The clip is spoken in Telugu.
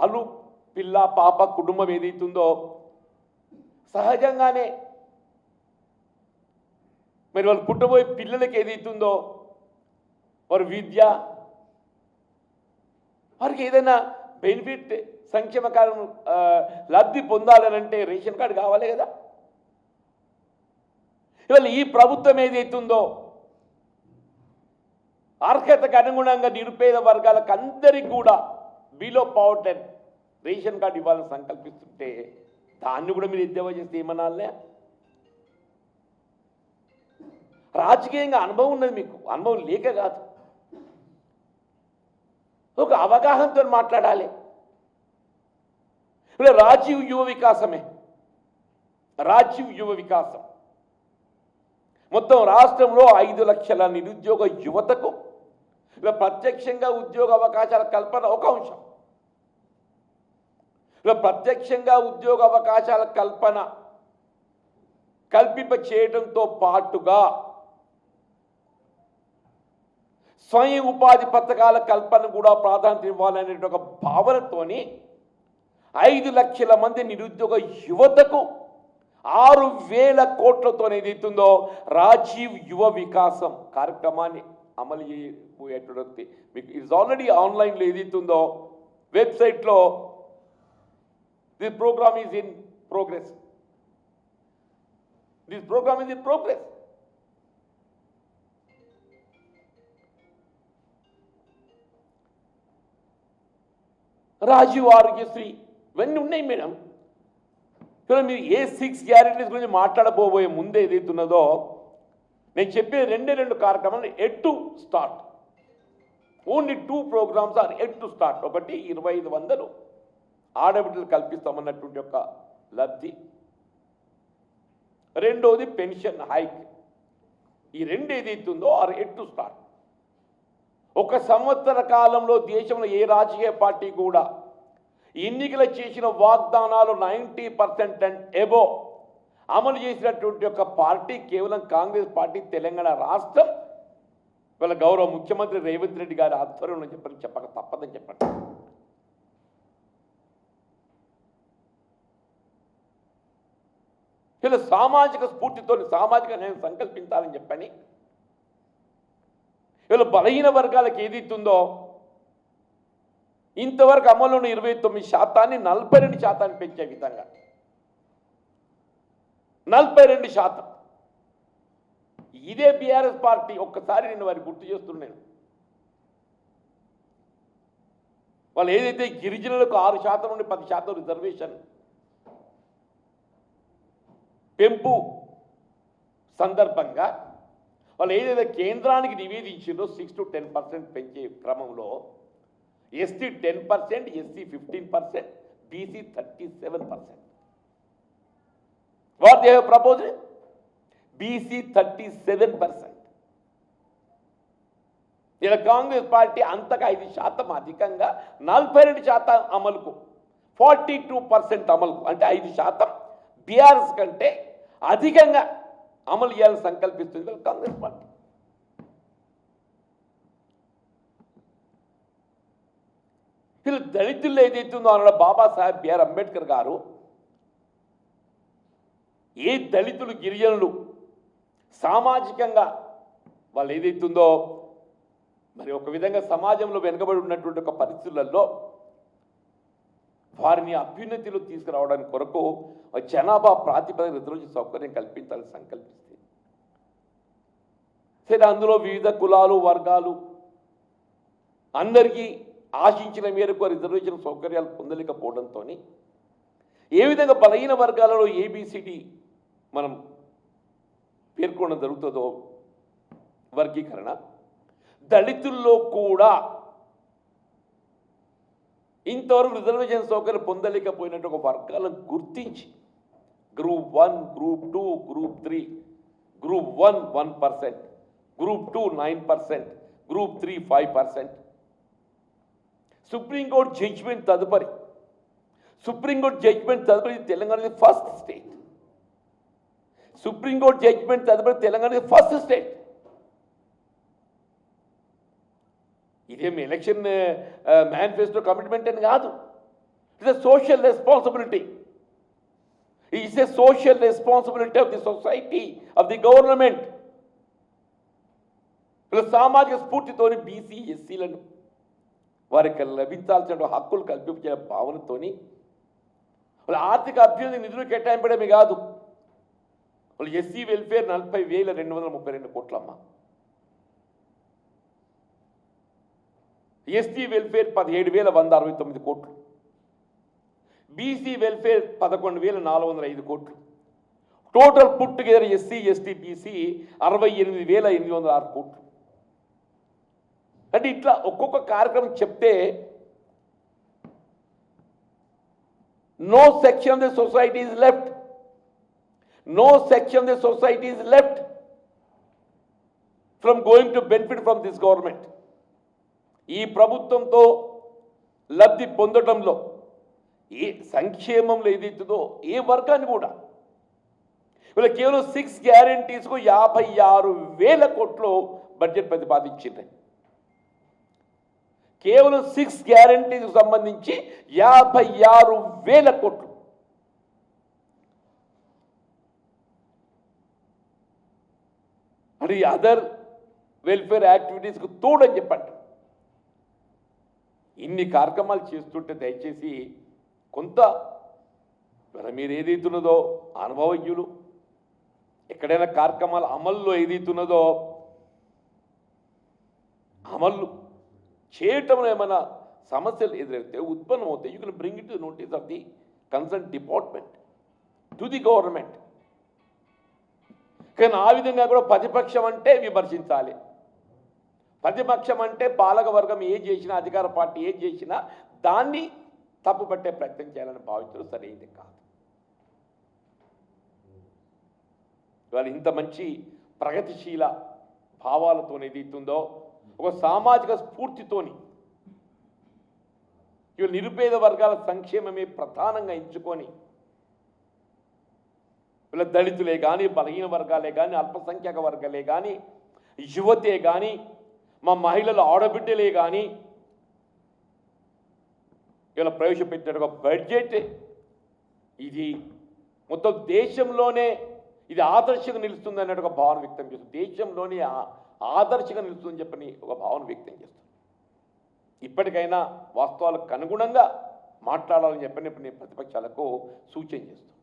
వాళ్ళు పిల్ల పాప కుటుంబం ఏదైతుందో సహజంగానే మరి వాళ్ళు పుట్టబోయే పిల్లలకి ఏదైతుందో వారి విద్య వారికి ఏదైనా బెనిఫిట్ సంక్షేమ కార్యం లబ్ధి పొందాలనంటే రేషన్ కార్డు కావాలి కదా. ఇవాళ ఈ ప్రభుత్వం ఏదైతుందో అర్హతకు అనుగుణంగా నిరుపేద వర్గాలకు అందరికీ కూడా బిలో పవర్టీ రేషన్ కార్డు ఇవ్వాలని సంకల్పిస్తుంటే దాన్ని కూడా మీరు ఎద్దేవా చేస్తే ఏమనాలే. రాజకీయంగా అనుభవం ఉన్నది మీకు, అనుభవం లేక కాదు, ఒక అవగాహనతో మాట్లాడాలి. ఇప్పుడు రాజీవ్ యువ వికాసమే, రాజీవ్ యువ వికాసం మొత్తం రాష్ట్రంలో 5 లక్షల నిరుద్యోగ యువతకు ఇలా ప్రత్యక్షంగా ఉద్యోగ అవకాశాల కల్పన ఒక అంశం. ఇలా ప్రత్యక్షంగా ఉద్యోగ అవకాశాల కల్పింప చేయడంతో పాటుగా స్వయం ఉపాధి పథకాల కల్పన కూడా ప్రాధాన్యత ఇవ్వాలనే ఒక భావనతోని 5 లక్షల మంది నిరుద్యోగ యువతకు 6,000 కోట్లతో ఏదైతుందో రాజీవ్ యువ వికాసం కార్యక్రమాన్ని అమలు చేయబోయేటువంటి మీకు ఇట్స్ ఆల్రెడీ ఆన్లైన్లో ఏదైతుందో వెబ్సైట్లో this programme is in progress, this programme is in progress. Rajiv Aarogyasri ఇవన్నీ ఉన్నాయి మేడం. ఇక్కడ మీరు ఏ 6 గ్యారెంటీస్ గురించి మాట్లాడబోయే ముందే ఏదైతున్నదో నేను చెప్పే 2 కార్యక్రమాలు yet to start. Only 2 programmes are yet to start. ఒకటి 2,500 ఆడబిడ్డలు కల్పిస్తామన్నటువంటి యొక్క లబ్ధి, రెండోది పెన్షన్ హైక్. ఈ 2 ఏదైతుందో ఆర్ ఎట్ టు స్టార్ట్. 1 సంవత్సర కాలంలో దేశంలో ఏ రాజకీయ పార్టీ కూడా ఎన్నికలు చేసిన వాగ్దానాలు 90% అండ్ ఎబో అమలు చేసినటువంటి ఒక పార్టీ కేవలం కాంగ్రెస్ పార్టీ. తెలంగాణ రాష్ట్రం వాళ్ళ గౌరవ ముఖ్యమంత్రి రేవంత్ రెడ్డి గారి ఆధ్వర్యంలో చెప్పక తప్పదని చెప్పండి. ఇలా సామాజిక స్ఫూర్తితో సామాజిక న్యాయం సంకల్పించాలని చెప్పని ఇలా బలహీన వర్గాలకు ఏదైతుందో ఇంతవరకు అమలు ఉన్న 29% 42% పెంచే విధంగా 42%. ఇదే బీఆర్ఎస్ పార్టీ ఒక్కసారి నేను వారికి గుర్తు చేస్తున్నాను. వాళ్ళు ఏదైతే గిరిజనులకు 6% నుండి 10% రిజర్వేషన్ పెంపు సందర్భంగా వాళ్ళు ఏదైతే కేంద్రానికి నివేదించిందో 6 to 10% పెంచే క్రమంలో ST 10%, SC 15%, BC 37%. What they have proposed? BC 37%. ఇలా కాంగ్రెస్ పార్టీ అంతగా 5% అధికంగా 42% అమలుకు, 42% అమలుకు అంటే 5% బీఆర్ఎస్ కంటే అధికంగా అమలు చేయాలని సంకల్పిస్తుంది కాంగ్రెస్ పార్టీ. వీళ్ళు దళితుల్లో ఏదైతుందో అన్న బాబాసాహెబ్ బిఆర్ అంబేద్కర్ గారు ఏ దళితులు గిరిజనులు సామాజికంగా వాళ్ళు ఏదైతుందో మరి ఒక విధంగా సమాజంలో వెనుకబడి ఉన్నటువంటి ఒక పరిస్థితులలో వారిని అభ్యున్నతిలో తీసుకురావడానికి కొరకు జనాభా ప్రాతిపదిక రిజర్వేషన్ సౌకర్యం కల్పించాలని సంకల్పిస్తే సరే అందులో వివిధ కులాలు వర్గాలు అందరికీ ఆశించిన మేరకు రిజర్వేషన్ సౌకర్యాలు పొందలేకపోవడంతో ఏ విధంగా బలహీన వర్గాలలో ఏబిసిడి మనం పేర్కొనడం జరుగుతుందో వర్గీకరణ దళితుల్లో కూడా ఇంతవరకు రిజర్వేషన్ సౌకర్యం పొందలేకపోయినట్టు ఒక వర్గాలను గుర్తించి group 1, group 2, group 3, group 1 1%, group 2 9%, group 3 5%. Supreme court judgement తదుపరి Telangana first state. Supreme court judgement తదుపరి తెలంగాణ ఫస్ట్ స్టేట్. ఇదేమి ఎలక్షన్ మేనిఫెస్టో కమిట్మెంట్ అని కాదు. It's a social responsibility. It's a social responsibility of the society, of the government. ఇలా సామాజిక స్ఫూర్తితోని బీసీ ఎస్సీలను వారికి లభించాల్సిన హక్కులు కల్పించే భావనతోని వాళ్ళ ఆర్థిక అభ్యున్నతి నిధులు కేటాయింపడమే కాదు, వాళ్ళు ఎస్సీ వెల్ఫేర్ 40,232 కోట్లమ్మ, ఎస్టీ వెల్ఫేర్ 17,169 కోట్లు, బీసీ వెల్ఫేర్ 11,405 కోట్లు, total put together SC ST BC 68,806 కోట్లు. అంటే ఇట్లా ఒక్కొక్క కార్యక్రమం చెప్తే no section of the society is left, no section of the society is left from going to benefit from this government. ఈ ప్రభుత్వంతో లబ్ధి పొందడంలో ఏ సంక్షేమంలో ఏదైతుందో ఏ వర్గాన్ని కూడా వీళ్ళు కేవలం 6 గ్యారంటీస్కు 56,000 కోట్లు బడ్జెట్ ప్రతిపాదించింది. కేవలం 6 గ్యారంటీకి సంబంధించి 56,000 కోట్లు. మరి అదర్ వెల్ఫేర్ యాక్టివిటీస్కు తోడని చెప్పండి. ఇన్ని కార్యక్రమాలు చేస్తుంటే దయచేసి కొంత మీరు ఏదైతున్నదో అనుభవజ్ఞులు, ఎక్కడైనా కార్యక్రమాలు అమల్లో ఏదైతున్నదో అమలు చేయటంలో ఏమైనా సమస్యలు ఎదురైతే ఉత్పన్నమవుతాయి, you can bring it to notice of the concern department to the government. కానీ ఆ విధంగా కూడా ప్రతిపక్షం అంటే విమర్శించాలి, ప్రతిపక్షం అంటే పాలక వర్గం ఏం చేసినా, అధికార పార్టీ ఏం చేసినా దాన్ని తప్పుపట్టే ప్రయత్నం చేయాలని భావించడం సరైనది కాదు. ఇవాళ ఇంత మంచి ప్రగతిశీల భావాలతో ఏదైతుందో ఒక సామాజిక స్ఫూర్తితోని ఇవాళ నిరుపేద వర్గాల సంక్షేమమే ప్రధానంగా ఎంచుకొని వీళ్ళ దళితులే కానీ, బలహీన వర్గాలే కానీ, అల్పసంఖ్యాక వర్గాలే కానీ, యువతే కానీ, మా మహిళల ఆడబిడ్డలే కానీ ఇలా ప్రవేశపెట్టిన ఒక బడ్జెట్ ఇది మొత్తం దేశంలోనే ఇది ఆదర్శంగా నిలుస్తుంది అన్నట్టు ఒక భావన వ్యక్తం చేస్తుంది. దేశంలోనే ఆదర్శంగా నిలుస్తుందని చెప్పని ఒక భావన వ్యక్తం చేస్తుంది. ఇప్పటికైనా వాస్తవాలకు అనుగుణంగా మాట్లాడాలని చెప్పని ప్రతిపక్షాలకు సూచన చేస్తాం.